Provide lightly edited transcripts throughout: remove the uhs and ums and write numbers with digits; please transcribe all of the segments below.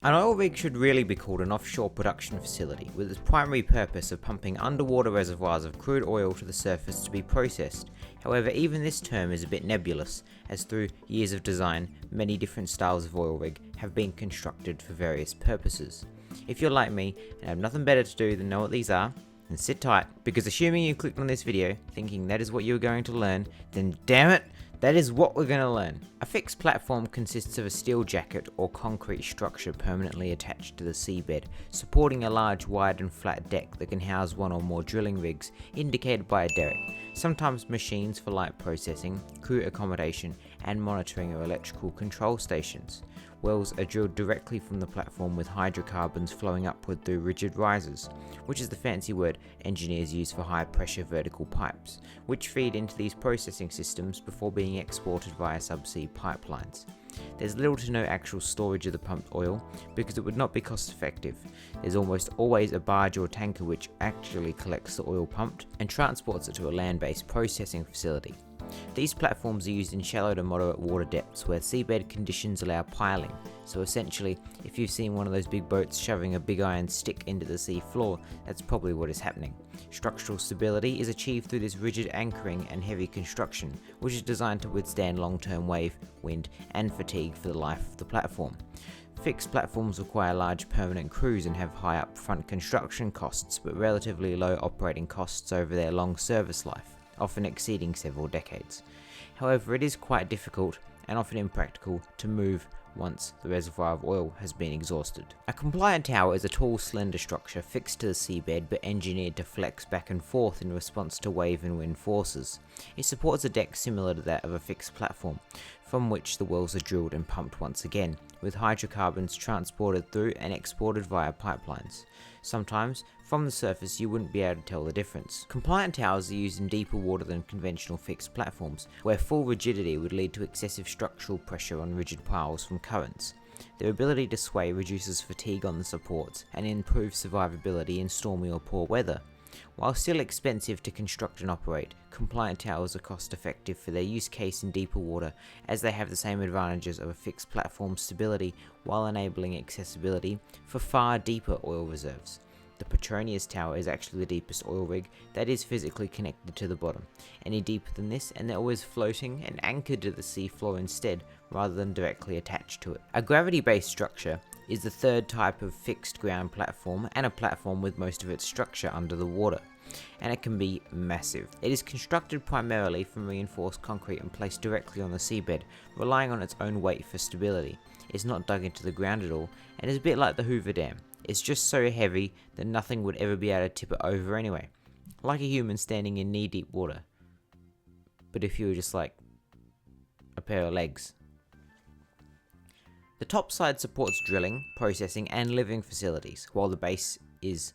An oil rig should really be called an offshore production facility, with its primary purpose of pumping underwater reservoirs of crude oil to the surface to be processed. However, even this term is a bit nebulous, as through years of design, many different styles of oil rig have been constructed for various purposes. If you're like me and have nothing better to do than know what these are, then sit tight, because assuming you clicked on this video thinking that is what you were going to learn, then damn it, that is what we're going to learn. A fixed platform consists of a steel jacket or concrete structure permanently attached to the seabed, supporting a large, wide and flat deck that can house one or more drilling rigs, indicated by a derrick, sometimes machines for light processing, crew accommodation and monitoring or electrical control stations. Wells are drilled directly from the platform with hydrocarbons flowing upward through rigid risers, which is the fancy word engineers use for high pressure vertical pipes, which feed into these processing systems before being exported via subsea pipelines. There's little to no actual storage of the pumped oil because it would not be cost effective. There's almost always a barge or tanker which actually collects the oil pumped and transports it to a land-based processing facility. These platforms are used in shallow to moderate water depths where seabed conditions allow piling, so essentially if you've seen one of those big boats shoving a big iron stick into the sea floor, that's probably what is happening. Structural stability is achieved through this rigid anchoring and heavy construction, which is designed to withstand long-term wave, wind and fatigue for the life of the platform. Fixed platforms require large permanent crews and have high upfront construction costs but relatively low operating costs over their long service life, often exceeding several decades. However, it is quite difficult and often impractical to move once the reservoir of oil has been exhausted. A compliant tower is a tall, slender structure fixed to the seabed but engineered to flex back and forth in response to wave and wind forces. It supports a deck similar to that of a fixed platform, from which the wells are drilled and pumped once again, with hydrocarbons transported through and exported via pipelines. Sometimes, from the surface you wouldn't be able to tell the difference. Compliant towers are used in deeper water than conventional fixed platforms, where full rigidity would lead to excessive structural pressure on rigid piles from currents. Their ability to sway reduces fatigue on the supports and improves survivability in stormy or poor weather. While still expensive to construct and operate, compliant towers are cost effective for their use case in deeper water, as they have the same advantages of a fixed platform stability while enabling accessibility for far deeper oil reserves. The Petronius Tower is actually the deepest oil rig that is physically connected to the bottom. Any deeper than this and they're always floating and anchored to the sea floor instead, rather than directly attached to it. A gravity-based structure is the third type of fixed ground platform and a platform with most of its structure under the water, and it can be massive. It is constructed primarily from reinforced concrete and placed directly on the seabed, relying on its own weight for stability. It's not dug into the ground at all, and is a bit like the Hoover Dam. It's just so heavy that nothing would ever be able to tip it over anyway. Like a human standing in knee-deep water. But if you were just like a pair of legs. The top side supports drilling, processing and living facilities, while the base is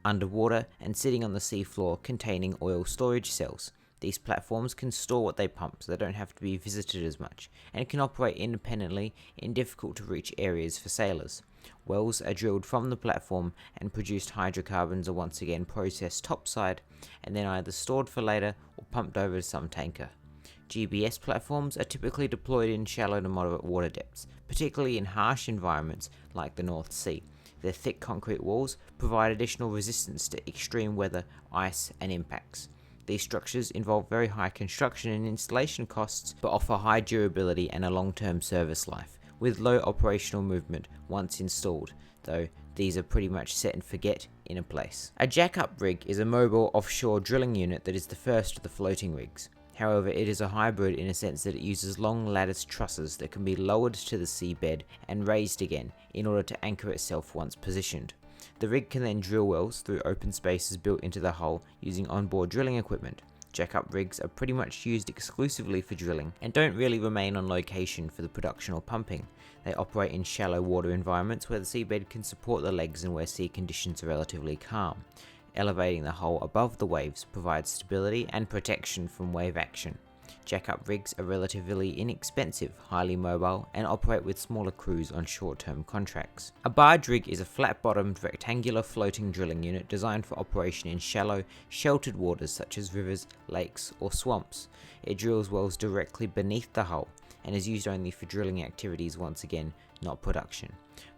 underwater and sitting on the seafloor containing oil storage cells. These platforms can store what they pump so they don't have to be visited as much, and can operate independently in difficult to reach areas for sailors. Wells are drilled from the platform and produced hydrocarbons are once again processed topside and then either stored for later or pumped over to some tanker. GBS platforms are typically deployed in shallow to moderate water depths, particularly in harsh environments like the North Sea. Their thick concrete walls provide additional resistance to extreme weather, ice and impacts. These structures involve very high construction and installation costs but offer high durability and a long-term service life, with low operational movement once installed, though these are pretty much set and forget in a place. A jack-up rig is a mobile offshore drilling unit that is the first of the floating rigs. However, it is a hybrid in a sense that it uses long lattice trusses that can be lowered to the seabed and raised again in order to anchor itself once positioned. The rig can then drill wells through open spaces built into the hull using onboard drilling equipment. Jack-up rigs are pretty much used exclusively for drilling and don't really remain on location for the production or pumping. They operate in shallow water environments where the seabed can support the legs and where sea conditions are relatively calm. Elevating the hull above the waves provides stability and protection from wave action. Jack-up rigs are relatively inexpensive, highly mobile, and operate with smaller crews on short-term contracts. A barge rig is a flat-bottomed rectangular floating drilling unit designed for operation in shallow, sheltered waters such as rivers, lakes, or swamps. It drills wells directly beneath the hull and is used only for drilling activities once again, not production.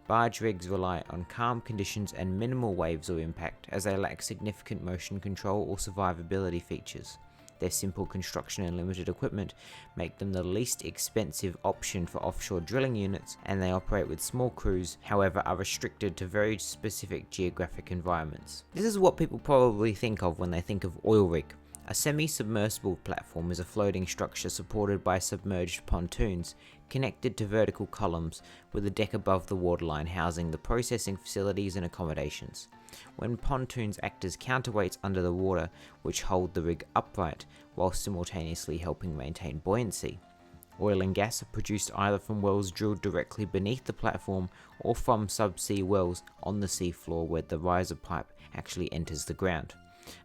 Barge rigs rely on calm conditions and minimal waves or impact, as they lack significant motion control or survivability features. Their simple construction and limited equipment make them the least expensive option for offshore drilling units, and they operate with small crews, however are restricted to very specific geographic environments. This is what people probably think of when they think of oil rig. A semi-submersible platform is a floating structure supported by submerged pontoons, connected to vertical columns, with a deck above the waterline housing the processing facilities and accommodations. When pontoons act as counterweights under the water, which hold the rig upright, while simultaneously helping maintain buoyancy. Oil and gas are produced either from wells drilled directly beneath the platform or from subsea wells on the seafloor where the riser pipe actually enters the ground.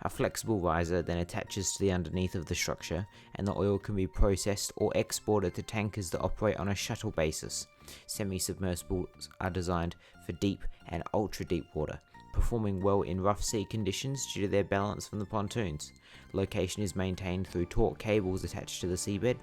A flexible riser then attaches to the underneath of the structure, and the oil can be processed or exported to tankers that operate on a shuttle basis. Semi-submersibles are designed for deep and ultra-deep water, performing well in rough sea conditions due to their balance from the pontoons. Location is maintained through taut cables attached to the seabed,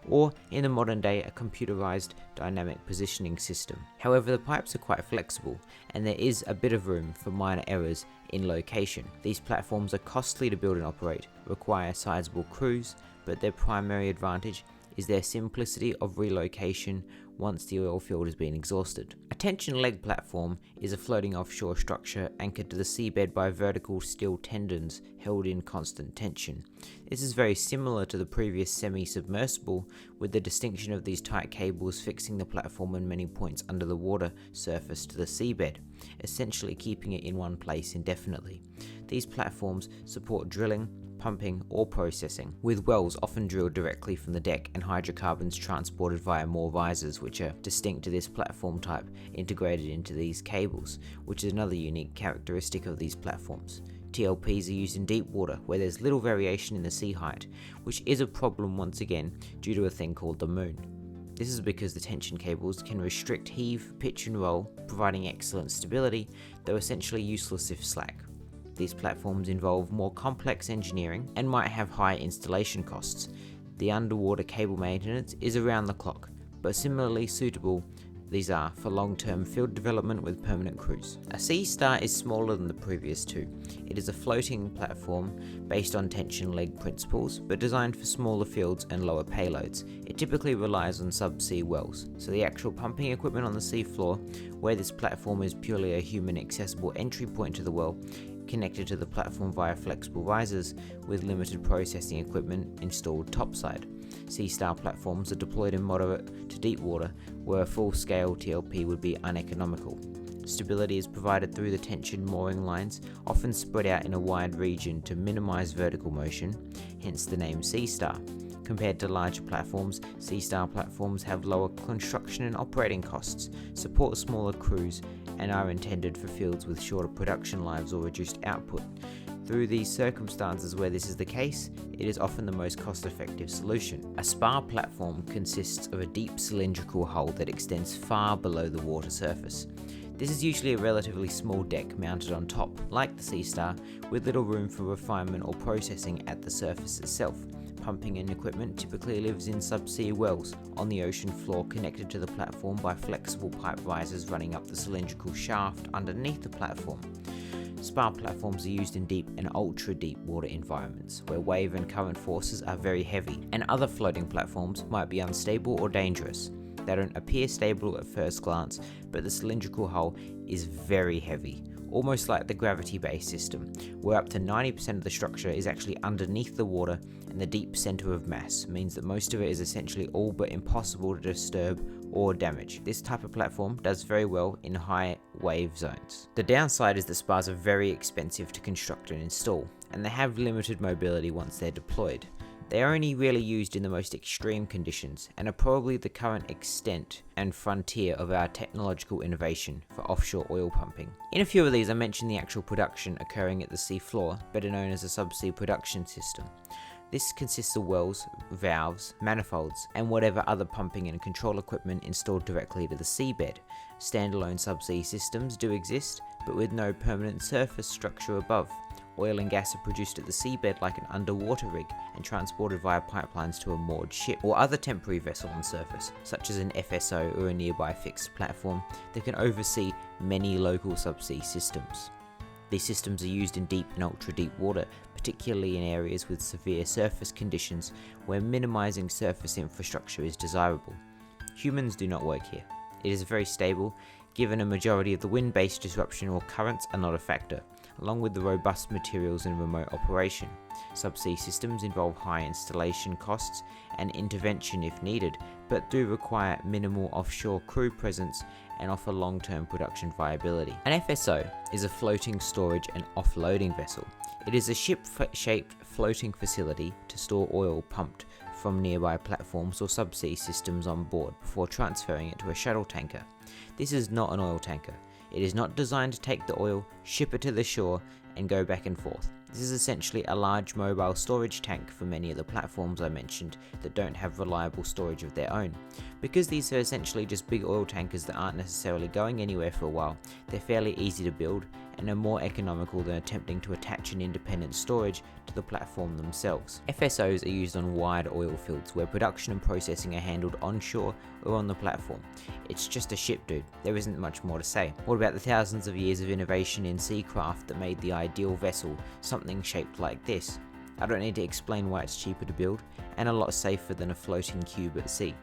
or in the modern day a computerized dynamic positioning system. However, the pipes are quite flexible, and there is a bit of room for minor errors in location. These platforms are costly to build and operate, require sizable crews, but their primary advantage is their simplicity of relocation once the oil field has been exhausted. A tension leg platform is a floating offshore structure anchored to the seabed by vertical steel tendons held in constant tension. This is very similar to the previous semi-submersible, with the distinction of these tight cables fixing the platform in many points under the water surface to the seabed, essentially keeping it in one place indefinitely. These platforms support drilling, pumping, or processing, with wells often drilled directly from the deck and hydrocarbons transported via more risers, which are distinct to this platform type, integrated into these cables, which is another unique characteristic of these platforms. TLPs are used in deep water, where there's little variation in the sea height, which is a problem once again due to a thing called the moon. This is because the tension cables can restrict heave, pitch and roll, providing excellent stability, though essentially useless if slack. These platforms involve more complex engineering and might have high installation costs. The underwater cable maintenance is around the clock, but similarly suitable these are for long-term field development with permanent crews. A Sea Star is smaller than the previous two. It is a floating platform based on tension leg principles, but designed for smaller fields and lower payloads. It typically relies on subsea wells, so the actual pumping equipment on the seafloor, where this platform is purely a human accessible entry point to the well, connected to the platform via flexible risers with limited processing equipment installed topside. Sea Star platforms are deployed in moderate to deep water, where a full-scale TLP would be uneconomical. Stability is provided through the tension mooring lines, often spread out in a wide region to minimize vertical motion, hence the name Sea Star. Compared to larger platforms, Sea Star platforms have lower construction and operating costs, support smaller crews, and are intended for fields with shorter production lives or reduced output. Through these circumstances where this is the case, it is often the most cost-effective solution. A spar platform consists of a deep cylindrical hull that extends far below the water surface. This is usually a relatively small deck mounted on top, like the Sea Star, with little room for refinement or processing at the surface itself. Pumping and equipment typically lives in subsea wells on the ocean floor, connected to the platform by flexible pipe risers running up the cylindrical shaft underneath the platform. Spar platforms are used in deep and ultra-deep water environments, where wave and current forces are very heavy, and other floating platforms might be unstable or dangerous. They don't appear stable at first glance, but the cylindrical hull is very heavy, almost like the gravity-based system, where up to 90% of the structure is actually underneath the water, and the deep center of mass means that most of it is essentially all but impossible to disturb or damage. This type of platform does very well in high wave zones. The downside is that spars are very expensive to construct and install, and they have limited mobility once they're deployed. They are only really used in the most extreme conditions, and are probably the current extent and frontier of our technological innovation for offshore oil pumping. In a few of these I mentioned the actual production occurring at the sea floor, better known as a subsea production system. This consists of wells, valves, manifolds, and whatever other pumping and control equipment installed directly to the seabed. Standalone subsea systems do exist, but with no permanent surface structure above. Oil and gas are produced at the seabed like an underwater rig and transported via pipelines to a moored ship or other temporary vessel on the surface, such as an FSO or a nearby fixed platform that can oversee many local subsea systems. These systems are used in deep and ultra-deep water, particularly in areas with severe surface conditions where minimizing surface infrastructure is desirable. Humans do not work here. It is very stable, given a majority of the wind-based disruption or currents are not a factor, along with the robust materials and remote operation. Subsea systems involve high installation costs and intervention if needed, but do require minimal offshore crew presence and offer long-term production viability. An FSO is a floating storage and offloading vessel. It is a ship-shaped floating facility to store oil pumped from nearby platforms or subsea systems on board before transferring it to a shuttle tanker. This is not an oil tanker. It is not designed to take the oil, ship it to the shore, and go back and forth. This is essentially a large mobile storage tank for many of the platforms I mentioned that don't have reliable storage of their own. Because these are essentially just big oil tankers that aren't necessarily going anywhere for a while, they're fairly easy to build and are more economical than attempting to attach an independent storage to the platform themselves. FSOs are used on wide oil fields where production and processing are handled onshore or on the platform. It's just a ship, dude. There isn't much more to say. What about the thousands of years of innovation in seacraft that made the ideal vessel something shaped like this? I don't need to explain why it's cheaper to build and a lot safer than a floating cube at sea.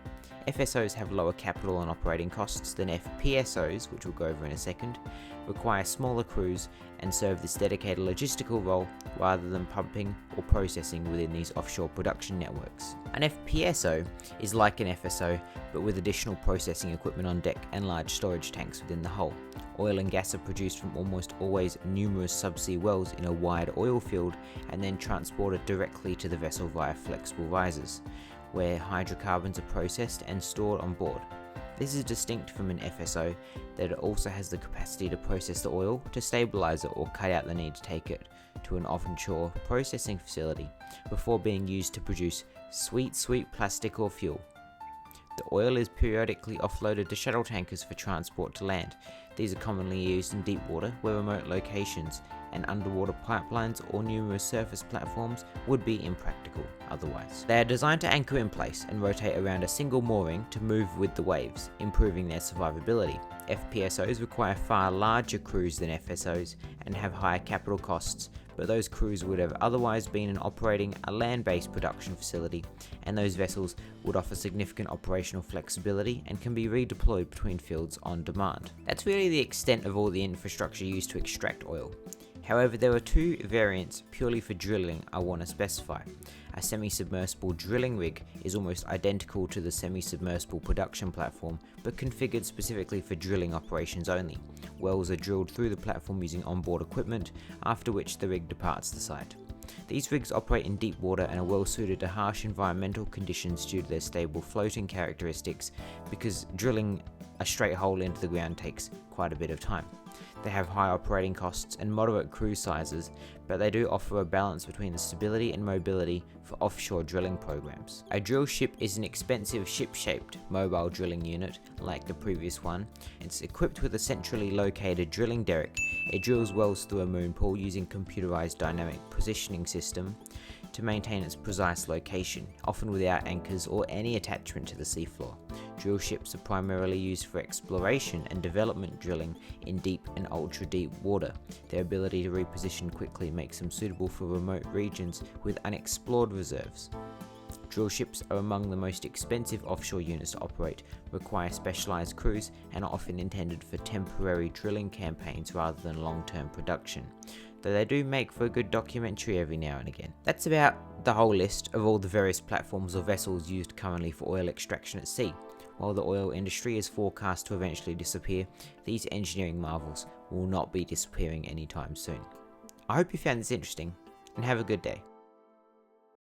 FSOs have lower capital and operating costs than FPSOs, which we'll go over in a second, require smaller crews and serve this dedicated logistical role rather than pumping or processing within these offshore production networks. An FPSO is like an FSO but with additional processing equipment on deck and large storage tanks within the hull. Oil and gas are produced from almost always numerous subsea wells in a wide oil field and then transported directly to the vessel via flexible risers, where hydrocarbons are processed and stored on board. This is distinct from an FSO that it also has the capacity to process the oil, to stabilize it or cut out the need to take it to an offshore processing facility before being used to produce sweet plastic or fuel. The oil is periodically offloaded to shuttle tankers for transport to land. These are commonly used in deep water where remote locations and underwater pipelines or numerous surface platforms would be impractical otherwise. They are designed to anchor in place and rotate around a single mooring to move with the waves, improving their survivability. FPSOs require far larger crews than FSOs and have higher capital costs, but those crews would have otherwise been operating a land-based production facility, and those vessels would offer significant operational flexibility and can be redeployed between fields on demand. That's really the extent of all the infrastructure used to extract oil. However, there are two variants purely for drilling I want to specify. A semi-submersible drilling rig is almost identical to the semi-submersible production platform, but configured specifically for drilling operations only. Wells are drilled through the platform using onboard equipment, after which the rig departs the site. These rigs operate in deep water and are well suited to harsh environmental conditions due to their stable floating characteristics, because drilling a straight hole into the ground takes quite a bit of time. They have high operating costs and moderate crew sizes, but they do offer a balance between the stability and mobility for offshore drilling programs. A drill ship is an expensive ship-shaped mobile drilling unit like the previous one. It's equipped with a centrally located drilling derrick. It drills wells through a moon pool using computerized dynamic positioning system to maintain its precise location, often without anchors or any attachment to the seafloor. Drill ships are primarily used for exploration and development drilling in deep and ultra-deep water. Their ability to reposition quickly makes them suitable for remote regions with unexplored reserves. Drill ships are among the most expensive offshore units to operate, require specialized crews, and are often intended for temporary drilling campaigns rather than long-term production, though they do make for a good documentary every now and again. That's about the whole list of all the various platforms or vessels used currently for oil extraction at sea. While the oil industry is forecast to eventually disappear, these engineering marvels will not be disappearing anytime soon. I hope you found this interesting, and have a good day.